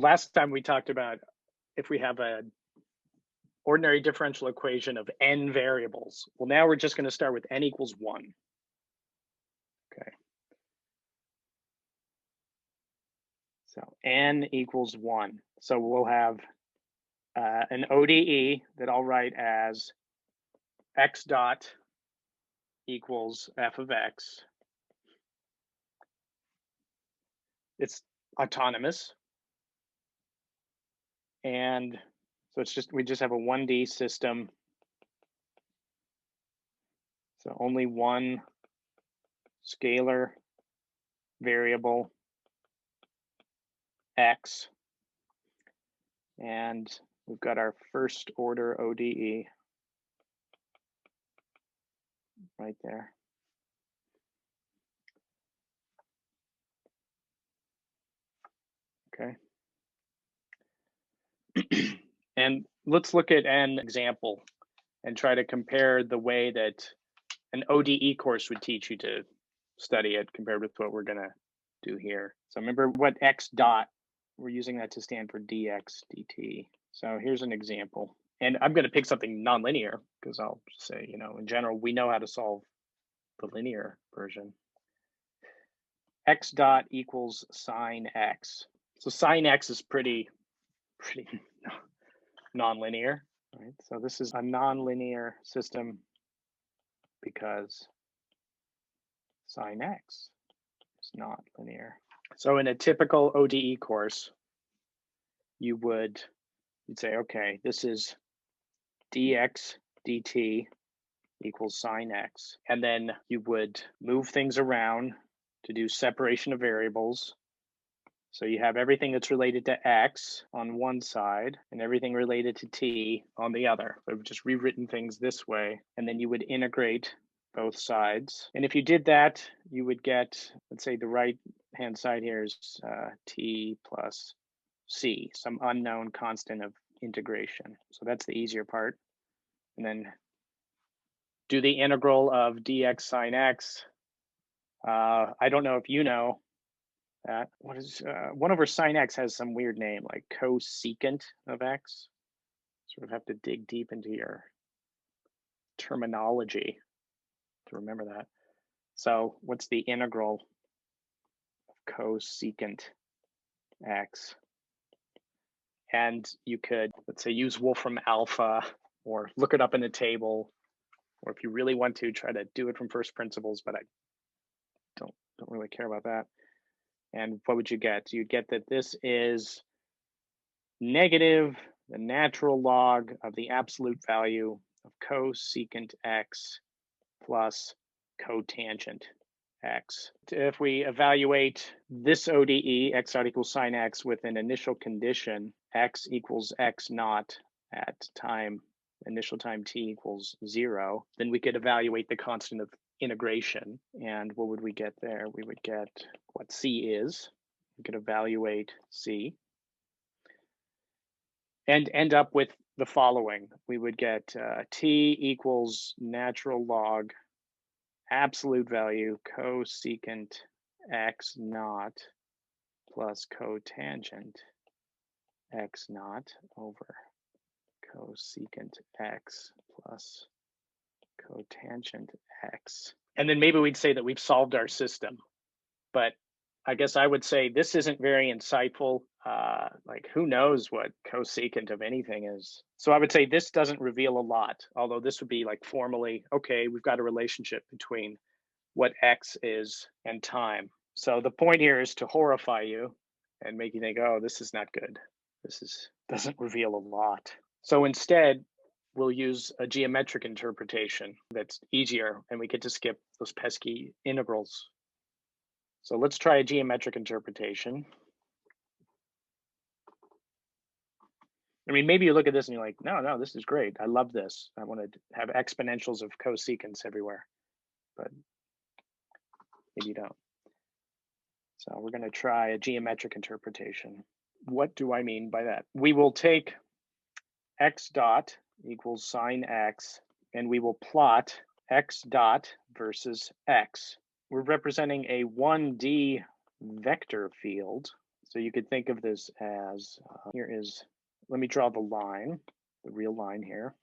Last time we talked about if we have an ordinary differential equation of n variables. Well, now we're just going to start with n equals 1. Okay. So n equals 1. So we'll have an ODE that I'll write as x dot equals f of x. It's autonomous. And so we just have a 1D system. So only one scalar variable x. And we've got our first order ODE right there. Okay. And let's look at an example and try to compare the way that an ODE course would teach you to study it compared with what we're going to do here. So remember what x dot, we're using that to stand for dx dt. So here's an example. And I'm going to pick something nonlinear because I'll say, you know, in general, we know how to solve the linear version. X dot equals sine x. So sine x is pretty nonlinear, right? So this is a nonlinear system because sine x is not linear. So in a typical ODE course, you'd say, okay, this is dx dt equals sine x. And then you would move things around to do separation of variables. So you have everything that's related to x on one side and everything related to t on the other. So I've just rewritten things this way, and then you would integrate both sides. And if you did that, you would get, let's say the right-hand side here is t plus c, some unknown constant of integration. So that's the easier part. And then do the integral of dx sine x. I don't know if you know that. What is 1 over sine x has some weird name like cosecant of x. Sort of have to dig deep into your terminology to remember that. So what's the integral of cosecant x? And you could, let's say, use Wolfram alpha or look it up in a table, or if you really want to, try to do it from first principles, but I don't really care about that. And what would you get? You'd get that this is negative the natural log of the absolute value of cosecant x plus cotangent x. If we evaluate this ODE, x dot equals sine x, with an initial condition, x equals x naught at initial time t equals 0, then we could evaluate the constant of integration. And what would we get there? We would get what c is. We could evaluate c and end up with the following. We would get t equals natural log absolute value cosecant x naught plus cotangent x naught over cosecant x plus cotangent x. And then maybe we'd say that we've solved our system. But I guess I would say this isn't very insightful. Like, who knows what cosecant of anything is? So I would say this doesn't reveal a lot, although this would be like formally, okay, we've got a relationship between what x is and time. So the point here is to horrify you and make you think, oh, this is not good. Doesn't reveal a lot. So instead, we'll use a geometric interpretation that's easier, and we get to skip those pesky integrals. So let's try a geometric interpretation. I mean, maybe you look at this and you're like, no, this is great. I love this. I want to have exponentials of cosecants everywhere, but maybe you don't. So we're going to try a geometric interpretation. What do I mean by that? We will take x dot equals sine x, and we will plot x dot versus x. We're representing a 1D vector field. So you could think of this as, here is, let me draw the line, the real line here.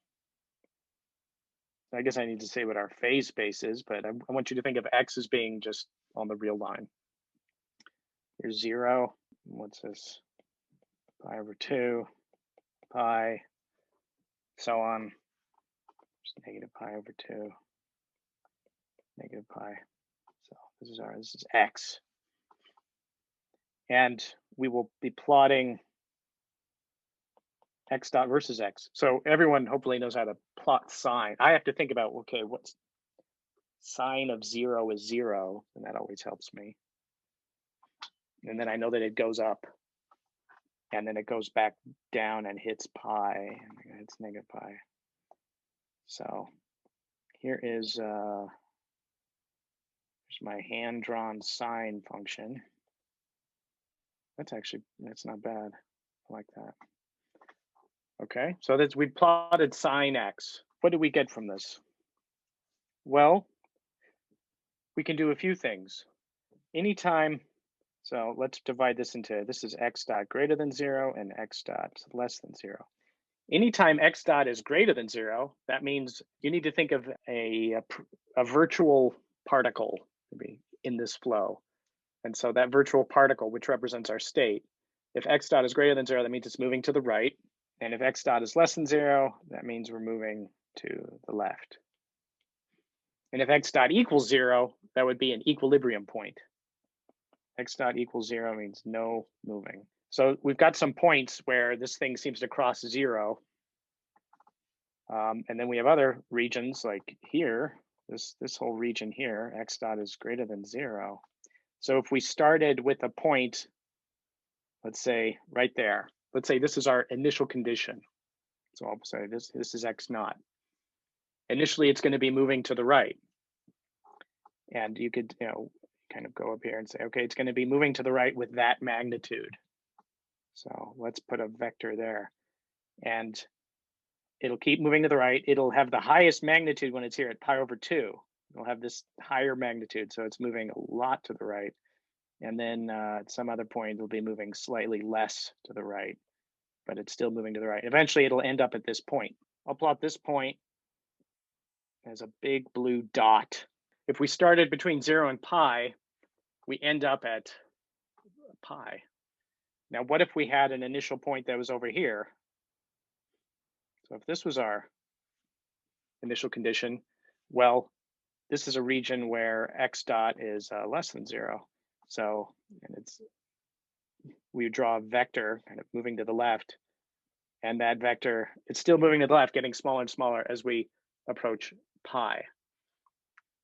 I guess I need to say what our phase space is, but I want you to think of x as being just on the real line. Here's 0, what's this? Pi over 2, pi, so on. Just negative pi over 2, negative pi. So this is x. And we will be plotting x dot versus x. So everyone hopefully knows how to plot sine. I have to think about, okay, what's sine of 0 is 0, and that always helps me. And then I know that it goes up, and then it goes back down and hits pi, and it's negative pi. So here is here's my hand-drawn sine function. That's not bad. I like that. Okay, so we plotted sine x. What do we get from this? Well, we can do a few things. Anytime, so let's divide this into, this is x dot greater than 0 and x dot less than 0. Anytime x dot is greater than 0, that means you need to think of a virtual particle maybe in this flow. And so that virtual particle, which represents our state, if x dot is greater than 0, that means it's moving to the right. And if x dot is less than 0, that means we're moving to the left. And if x dot equals 0, that would be an equilibrium point. X dot equals 0 means no moving. So we've got some points where this thing seems to cross 0. And then we have other regions like here, this whole region here, x dot is greater than 0. So if we started with a point, let's say right there, let's say this is our initial condition. So I'll say this is x naught. Initially, it's going to be moving to the right. And you could, kind of go up here and say, okay, it's going to be moving to the right with that magnitude. So let's put a vector there. And it'll keep moving to the right. It'll have the highest magnitude when it's here at pi over 2. It'll have this higher magnitude, so it's moving a lot to the right. And then at some other point, it'll be moving slightly less to the right, but it's still moving to the right. Eventually, it'll end up at this point. I'll plot this point as a big blue dot. If we started between 0 and pi, we end up at pi. Now, what if we had an initial point that was over here? So if this was our initial condition, well, this is a region where x dot is less than 0. So, and we draw a vector kind of moving to the left, and that vector, it's still moving to the left, getting smaller and smaller as we approach pi.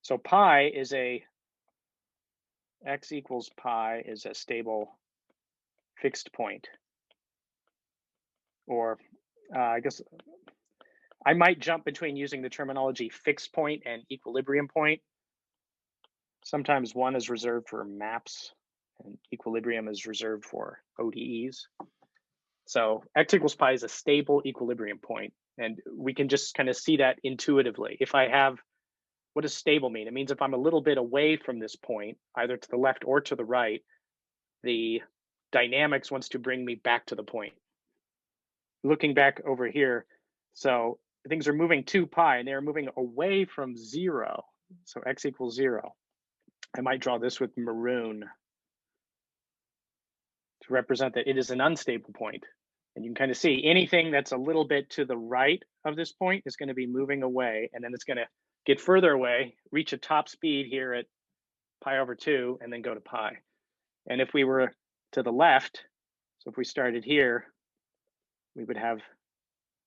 So pi is x equals pi is a stable fixed point. Or I guess I might jump between using the terminology fixed point and equilibrium point. Sometimes one is reserved for maps and equilibrium is reserved for ODEs. So x equals pi is a stable equilibrium point. And we can just kind of see that intuitively. If I have, what does stable mean? It means if I'm a little bit away from this point, either to the left or to the right, the dynamics wants to bring me back to the point. Looking back over here, so things are moving to pi and they're moving away from 0. So x equals 0. I might draw this with maroon to represent that it is an unstable point. And you can kind of see anything that's a little bit to the right of this point is going to be moving away, and then it's going to get further away, reach a top speed here at pi over 2, and then go to pi. And if we were to the left, so if we started here, we would have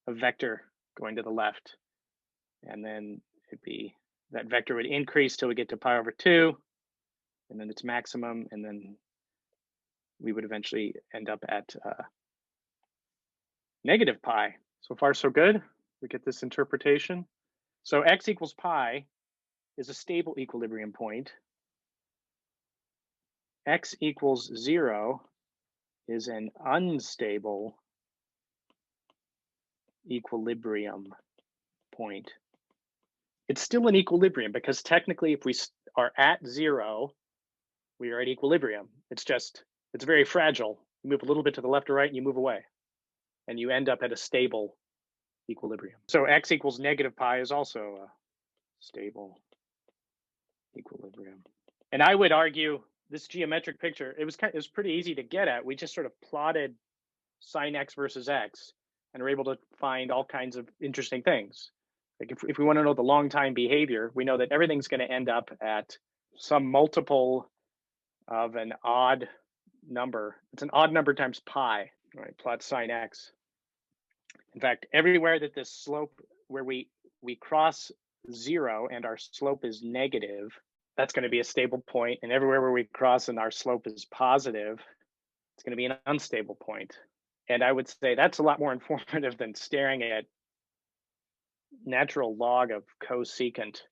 a vector going to the left. And then it'd be, that vector would increase till we get to pi over 2, and then its maximum, and then we would eventually end up at negative pi. So far, so good. We get this interpretation. So x equals pi is a stable equilibrium point. X equals 0 is an unstable equilibrium point. It's still an equilibrium because technically if we are at 0, we are at equilibrium. It's very fragile. You move a little bit to the left or right, and you move away, and you end up at a stable equilibrium. So x equals negative pi is also a stable equilibrium. And I would argue this geometric picture, it was pretty easy to get at. We just sort of plotted sine x versus x and are able to find all kinds of interesting things. Like if we want to know the long time behavior, we know that everything's going to end up at some multiple of an odd number. It's an odd number times pi, right? Plot sine x. In fact, everywhere that this slope, where we cross 0 and our slope is negative, that's going to be a stable point. And everywhere where we cross and our slope is positive, it's going to be an unstable point. And I would say that's a lot more informative than staring at natural log of cosecant.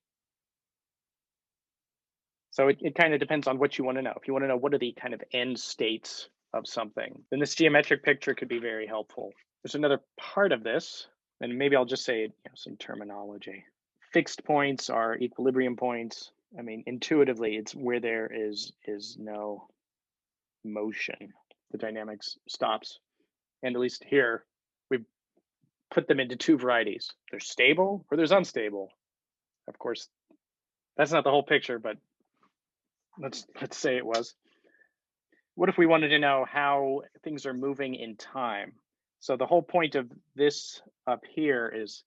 So it kind of depends on what you want to know. If you want to know what are the kind of end states of something, then this geometric picture could be very helpful. There's another part of this, and maybe I'll just say some terminology. Fixed points are equilibrium points. I mean, intuitively, it's where there is no motion. The dynamics stops. And at least here, we put them into two varieties. There's stable or there's unstable. Of course, that's not the whole picture, but let's say it was. What if we wanted to know how things are moving in time? So the whole point of this up here is,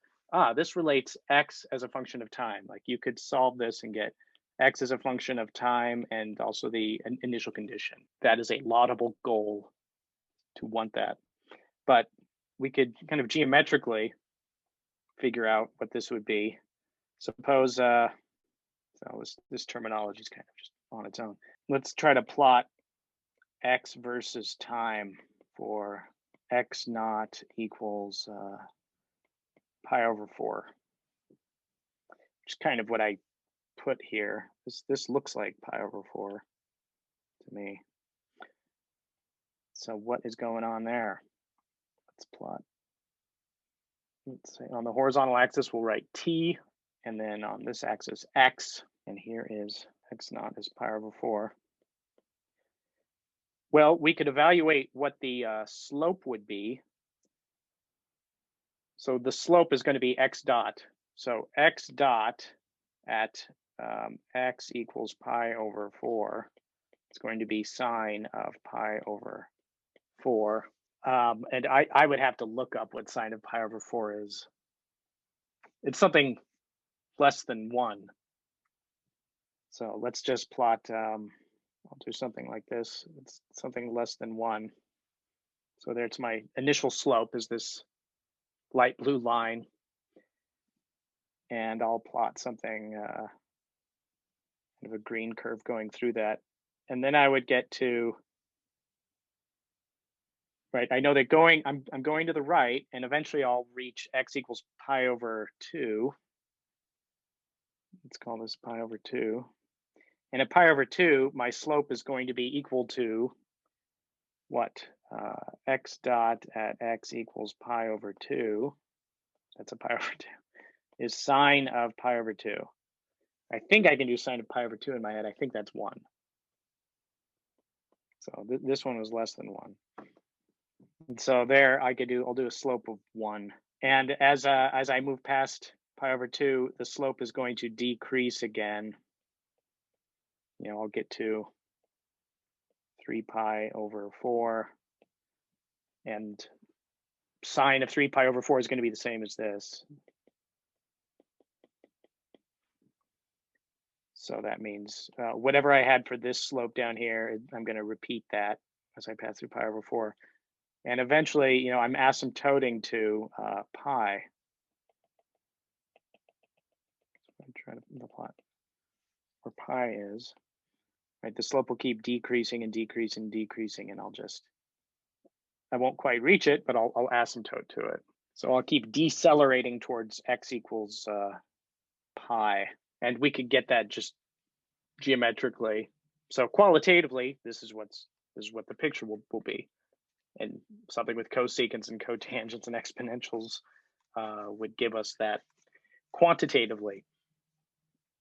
this relates x as a function of time. Like you could solve this and get x as a function of time and also the initial condition. That is a laudable goal to want that. But we could kind of geometrically figure out what this would be. Suppose, so this terminology is kind of just on its own. Let's try to plot x versus time for x naught equals pi over 4, which is kind of what I put here. This looks like pi over 4 to me. So what is going on there? Let's plot. Let's say on the horizontal axis, we'll write t, and then on this axis, x, and here is x naught is pi over 4. Well, we could evaluate what the slope would be. So the slope is going to be x dot. So x dot at x equals pi over 4. It's going to be sine of pi over 4. And I would have to look up what sine of pi over 4 is. It's something less than 1. So let's just plot, I'll do something like this. It's something less than 1. So there's my initial slope is this light blue line. And I'll plot something, kind of a green curve going through that. And then I would get to, right, I know that I'm going to the right, and eventually I'll reach x equals pi over 2. Let's call this pi over 2. And at pi over 2, my slope is going to be equal to what? X dot at x equals pi over 2. That's a pi over 2. Is sine of pi over 2. I think I can do sine of pi over 2 in my head. I think that's 1. So this one was less than 1. And so there I'll do a slope of 1. And as I move past pi over 2, the slope is going to decrease again. I'll get to 3 pi over 4. And sine of 3 pi over 4 is going to be the same as this. So that means whatever I had for this slope down here, I'm going to repeat that as I pass through pi over 4. And eventually, I'm asymptoting to pi. So I'm trying to plot where pi is. Right, the slope will keep decreasing and decreasing and decreasing, and I won't quite reach it, but I'll asymptote to it. So I'll keep decelerating towards x equals pi. And we could get that just geometrically. So qualitatively, this is what the picture will be. And something with cosecants and cotangents and exponentials would give us that quantitatively.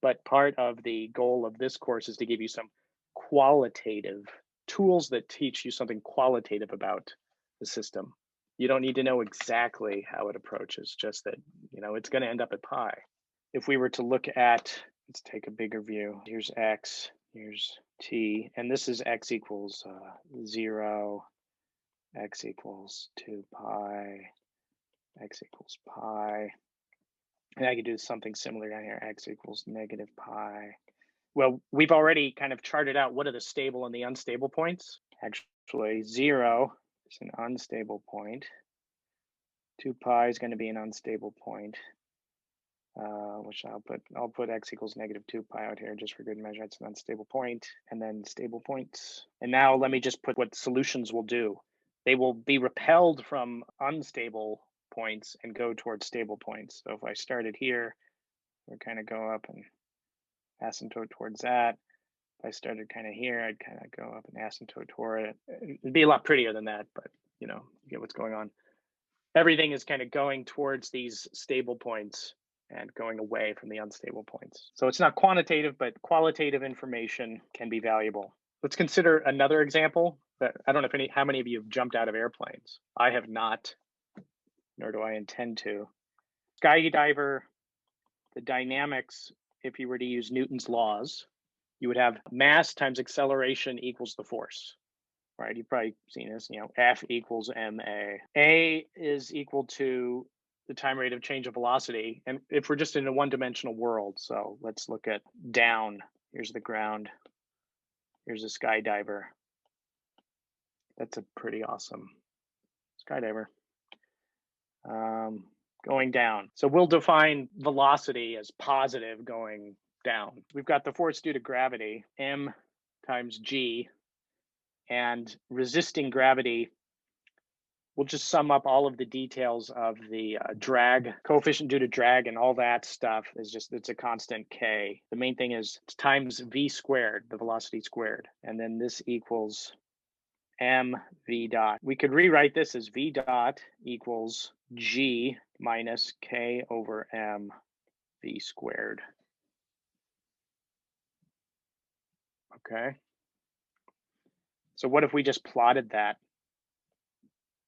But part of the goal of this course is to give you some qualitative tools that teach you something qualitative about the system. You don't need to know exactly how it approaches, just that, it's going to end up at pi. If we were to look at, let's take a bigger view. Here's x, here's t, and this is x equals 0, x equals 2 pi, x equals pi. And I could do something similar down here, x equals negative pi. Well, we've already kind of charted out what are the stable and the unstable points. Actually, 0 is an unstable point. 2 pi is going to be an unstable point, which I'll put x equals negative 2 pi out here just for good measure. It's an unstable point, and then stable points. And now let me just put what solutions will do. They will be repelled from unstable points and go towards stable points. So if I started here, we'd kind of go up and asymptote towards that. If I started kind of here, I'd kind of go up and asymptote toward it. It'd be a lot prettier than that, but you get what's going on. Everything is kind of going towards these stable points and going away from the unstable points. So it's not quantitative, but qualitative information can be valuable. Let's consider another example that I don't know how many of you have jumped out of airplanes. I have not, nor do I intend to. Skydiver, the dynamics, if you were to use Newton's laws, you would have mass times acceleration equals the force, right? You've probably seen this, F equals ma. A is equal to the time rate of change of velocity. And if we're just in a one-dimensional world, so let's look at down. Here's the ground. Here's a skydiver. That's a pretty awesome skydiver. Going down. So we'll define velocity as positive going down. We've got the force due to gravity, m times g, and resisting gravity. We'll just sum up all of the details of the drag, coefficient due to drag, and all that stuff it's a constant k. The main thing is it's times v squared, the velocity squared, and then this equals m v dot. We could rewrite this as v dot equals g minus k over m v squared. Okay. So what if we just plotted that?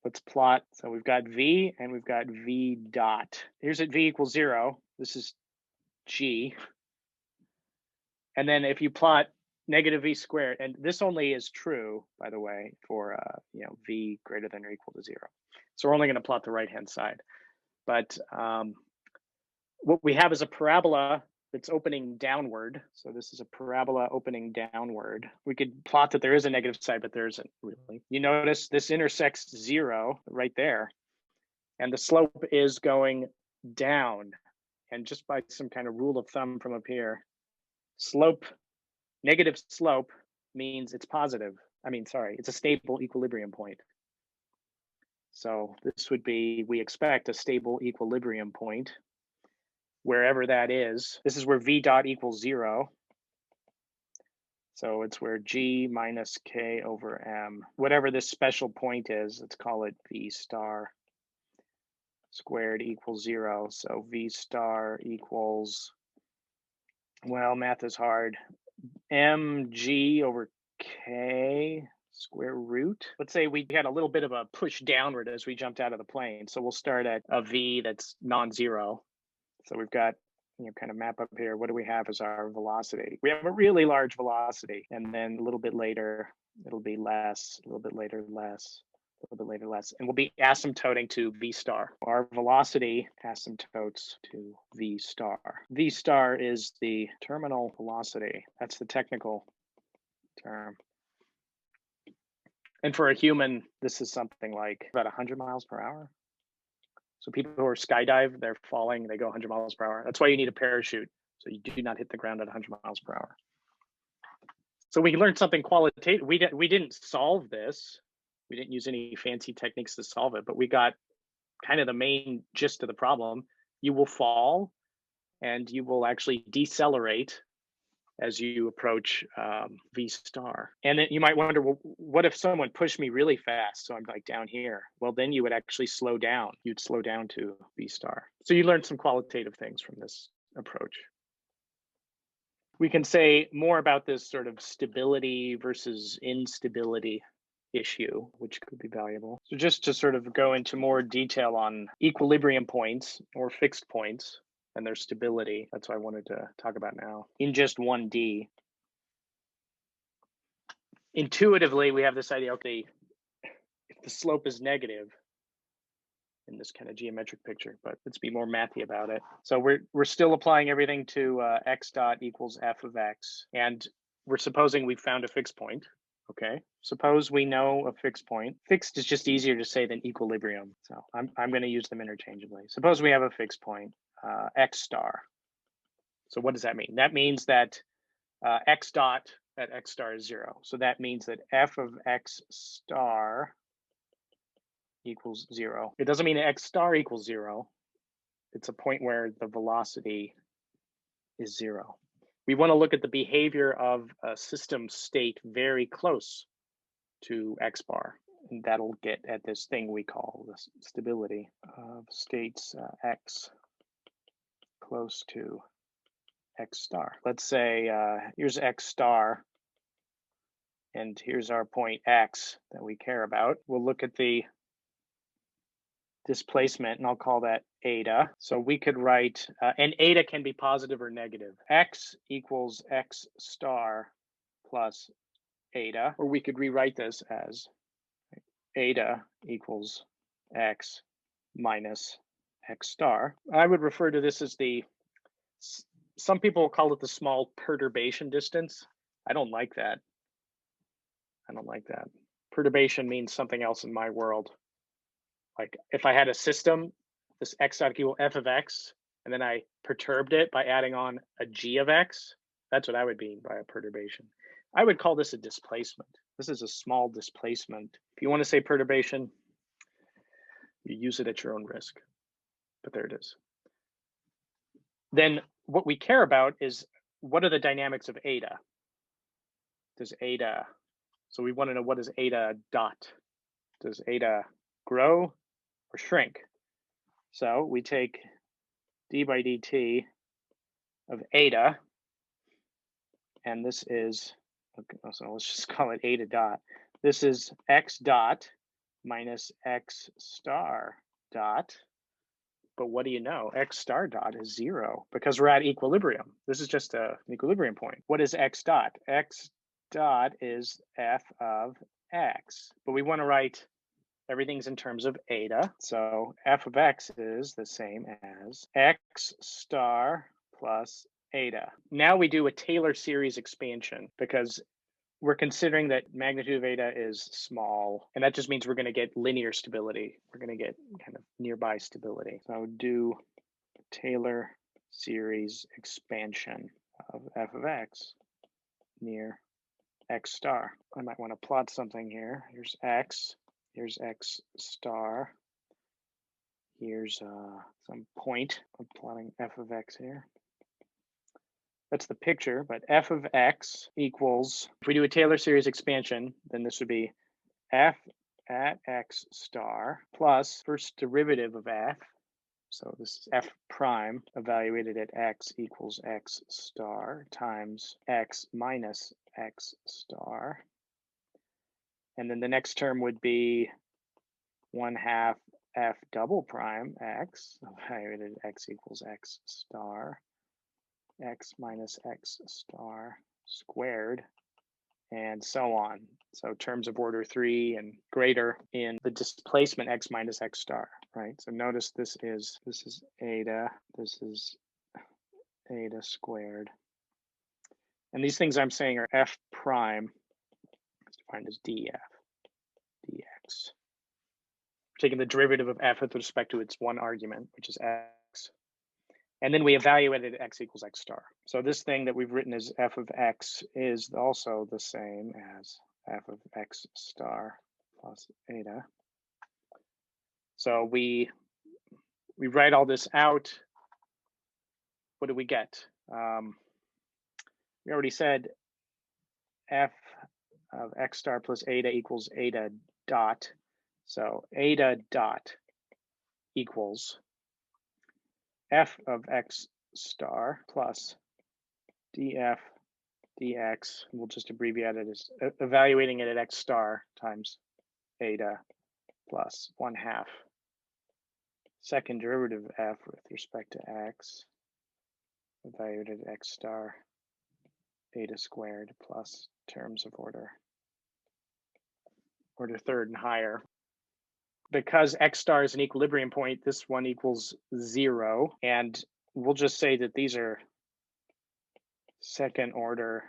Let's plot. So we've got v and we've got v dot. Here's at v equals 0. This is g. And then if you plot negative v squared, and this only is true, by the way, for v greater than or equal to 0. So we're only going to plot the right-hand side. But what we have is a parabola that's opening downward. So this is a parabola opening downward. We could plot that there is a negative side, but there isn't really. You notice this intersects 0 right there. And the slope is going down. And just by some kind of rule of thumb from up here, negative slope means it's positive. It's a stable equilibrium point. So this would be, we expect a stable equilibrium point, wherever that is. This is where v dot equals 0. So it's where g minus k over m, whatever this special point is, let's call it v star squared equals 0. So v star equals, well, math is hard, mg over k square root. Let's say we had a little bit of a push downward as we jumped out of the plane. So we'll start at a v that's non-zero. So we've got, kind of map up here. What do we have as our velocity? We have a really large velocity. And then a little bit later, it'll be less, a little bit later, less, a little bit later, less. And we'll be asymptoting to v star. Our velocity asymptotes to v star. V star is the terminal velocity. That's the technical term. And for a human, this is something like about 100 miles per hour. So people who are skydive, they're falling, they go 100 miles per hour. That's why you need a parachute. So you do not hit the ground at 100 miles per hour. So we learned something qualitative. We didn't solve this. We didn't use any fancy techniques to solve it, but we got kind of the main gist of the problem. You will fall and you will actually decelerate as you approach v star. And then you might wonder, well, what if someone pushed me really fast? So I'm like down here. Well, then you would actually slow down. You'd slow down to v star. So you learned some qualitative things from this approach. We can say more about this sort of stability versus instability issue, which could be valuable. So just to sort of go into more detail on equilibrium points or fixed points and their stability, that's what I wanted to talk about now in just 1D. Intuitively, we have this idea, okay, if the slope is negative in this kind of geometric picture, but let's be more mathy about it. So we're still applying everything to x dot equals f of x, and we're supposing we found a fixed point. Okay, suppose we know a fixed point. Fixed is just easier to say than equilibrium, so I'm going to use them interchangeably. Suppose we have a fixed point, x star. So what does that mean? That means that x dot at x star is 0. So that means that f of x star equals 0. It doesn't mean x star equals 0. It's a point where the velocity is 0. We want to look at the behavior of a system state very close to x bar. And that'll get at this thing we call the stability of states x close to x star. Let's say here's x star, and here's our point x that we care about. We'll look at the displacement, and I'll call that eta. So we could write, and eta can be positive or negative. X equals x star plus eta, or we could rewrite this as eta equals x minus x star. I would refer to this as some people call it the small perturbation distance. I don't like that. I don't like that. Perturbation means something else in my world. Like if I had a system, this x dot equal f of x, and then I perturbed it by adding on a g of x, that's what I would mean by a perturbation. I would call this a displacement. This is a small displacement. If you want to say perturbation, you use it at your own risk, but there it is. Then what we care about is what are the dynamics of eta? Does eta, so we want to know what is eta dot. Does eta grow or shrink? So we take d by dt of eta, and this is, okay, so let's just call it eta dot. This is x dot minus x star dot. But what do you know? X star dot is 0 because we're at equilibrium. This is just an equilibrium point. What is x dot? X dot is f of x, but we want to write everything's in terms of eta. So f of x is the same as x star plus eta. Now we do a Taylor series expansion because we're considering that magnitude of eta is small, and that just means we're going to get linear stability. We're going to get kind of nearby stability. So I would do Taylor series expansion of f of x near x star. I might want to plot something here. Here's x. Here's x star. Here's some point. I'm plotting f of x here. That's the picture, but f of x equals, if we do a Taylor series expansion, then this would be f at x star plus first derivative of f. So this is f prime evaluated at x equals x star times x minus x star. And then the next term would be 1/2 f double prime x evaluated at x equals x star, x minus x star squared, and so on. So terms of order 3 and greater in the displacement x minus x star, right? So notice this is eta, this is eta squared. And these things I'm saying are f prime, it's defined as df, dx. We're taking the derivative of f with respect to its one argument, which is x. And then we evaluated x equals x star. So this thing that we've written as f of x is also the same as f of x star plus eta. So we write all this out. What do we get? We already said f of x star plus eta equals eta dot. So eta dot equals f of x star plus df dx, we'll just abbreviate it as evaluating it at x star times eta plus 1/2 second derivative of f with respect to x, evaluated at x star eta squared plus terms of order third and higher. Because x star is an equilibrium point, this one equals 0, and we'll just say that these are second order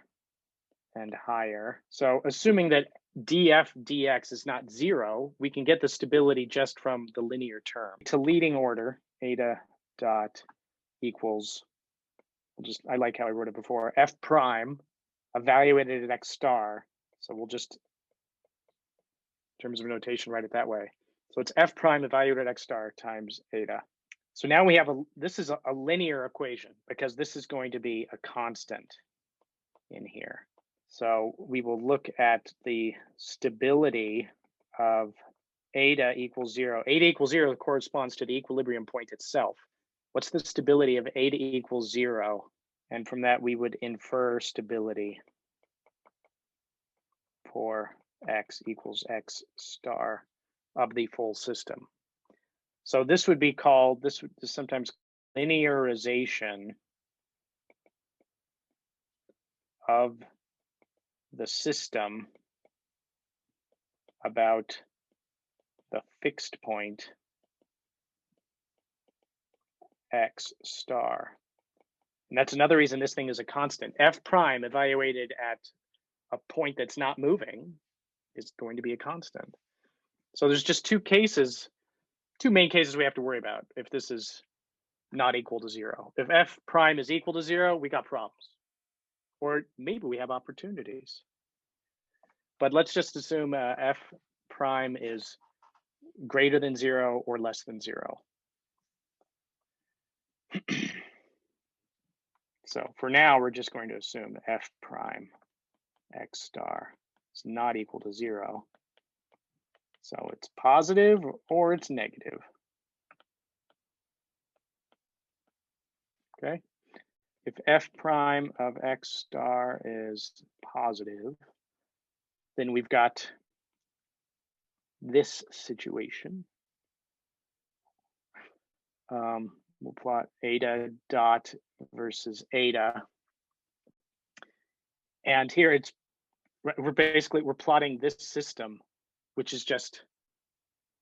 and higher. So assuming that df dx is not 0, we can get the stability just from the linear term. To leading order, eta dot equals, I like how I wrote it before, f prime evaluated at x star. So we'll just, in terms of notation, write it that way. So it's f prime evaluated at x star times eta. So now we have this is a linear equation because this is going to be a constant in here. So we will look at the stability of eta equals 0. Eta equals 0 corresponds to the equilibrium point itself. What's the stability of eta equals 0? And from that, we would infer stability for x equals x star of the full system. So this would be called, this is sometimes linearization of the system about the fixed point x star. And that's another reason this thing is a constant. F prime evaluated at a point that's not moving is going to be a constant. So there's just two main cases we have to worry about if this is not equal to 0. If f prime is equal to 0, we got problems. Or maybe we have opportunities. But let's just assume f prime is greater than 0 or less than 0. So for now, we're just going to assume f prime x star is not equal to 0. So it's positive or it's negative. Okay. If f prime of x star is positive, then we've got this situation. We'll plot eta dot versus eta. And here we're plotting this system, which is just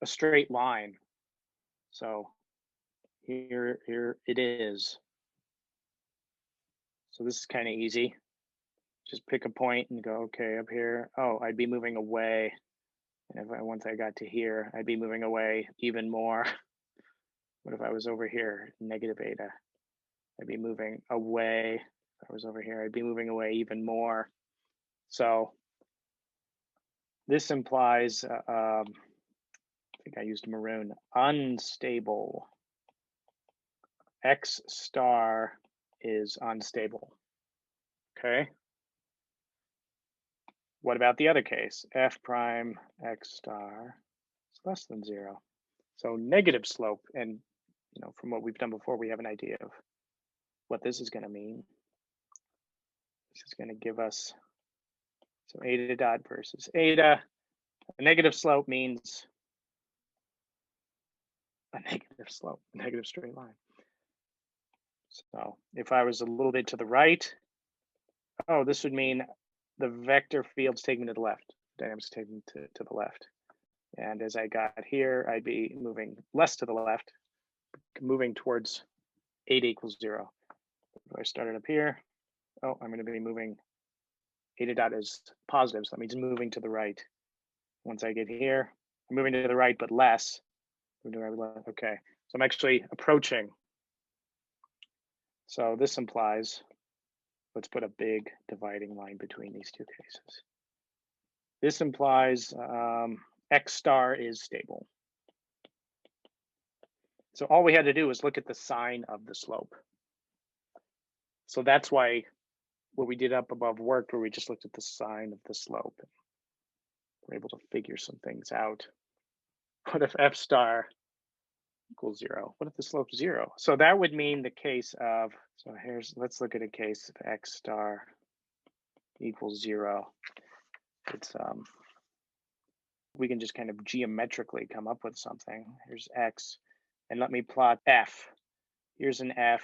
a straight line. So here it is. So this is kind of easy. Just pick a point and go, okay, up here. Oh, I'd be moving away. And once I got to here, I'd be moving away even more. What if I was over here, negative eta? I'd be moving away. If I was over here, I'd be moving away even more. So this implies, I think I used maroon, unstable. X star is unstable. Okay. What about the other case? F prime x star is less than 0. So negative slope, and from what we've done before, we have an idea of what this is going to mean. This is going to give us, so eta dot versus eta. A negative slope means a negative slope, a negative straight line. So if I was a little bit to the right, oh, this would mean the vector fields take me to the left, dynamics take me to the left. And as I got here, I'd be moving less to the left, moving towards eta equals 0. If I started up here, oh, I'm going to be moving, eta dot is positive, so that means moving to the right. Once I get here, I'm moving to the right, but less. Okay, so I'm actually approaching. So this implies, let's put a big dividing line between these two cases. This implies x star is stable. So all we had to do was look at the sign of the slope. So that's why what we did up above worked, where we just looked at the sign of the slope. We're able to figure some things out. What if f star equals 0. What if the slope is 0? So that would mean the case of, so let's look at a case of x star equals 0. It's we can just kind of geometrically come up with something. Here's x, and let me plot f. Here's an f,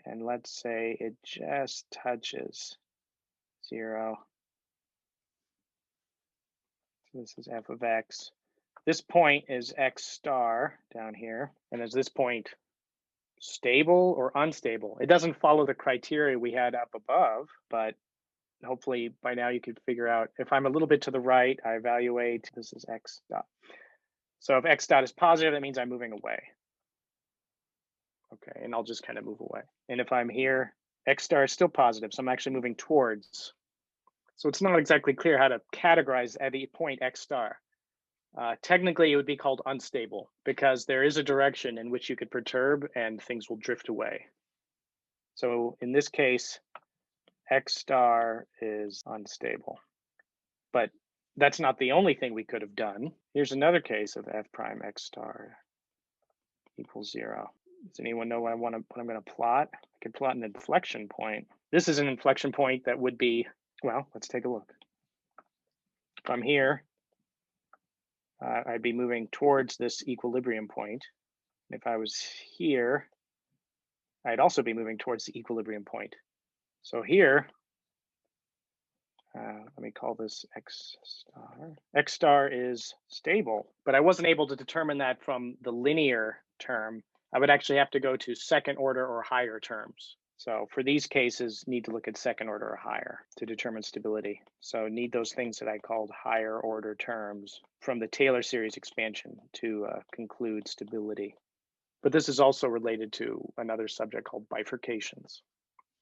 and let's say it just touches 0. So this is f of x. This point is x star down here, and is this point stable or unstable? It doesn't follow the criteria we had up above, but hopefully by now you could figure out, if I'm a little bit to the right, I evaluate, this is x dot. So if x dot is positive, that means I'm moving away. Okay, and I'll just kind of move away. And if I'm here, x star is still positive, so I'm actually moving towards. So it's not exactly clear how to categorize at the point x star. Technically, it would be called unstable because there is a direction in which you could perturb and things will drift away. So in this case, x star is unstable. But that's not the only thing we could have done. Here's another case of f prime x star equals 0. Does anyone know what I'm going to plot? I could plot an inflection point. This is an inflection point that would be, well, let's take a look. If I'm here, I'd be moving towards this equilibrium point. If I was here, I'd also be moving towards the equilibrium point. So here, let me call this x star. X star is stable, but I wasn't able to determine that from the linear term. I would actually have to go to second order or higher terms. So for these cases, need to look at second order or higher to determine stability. So need those things that I called higher order terms from the Taylor series expansion to conclude stability. But this is also related to another subject called bifurcations.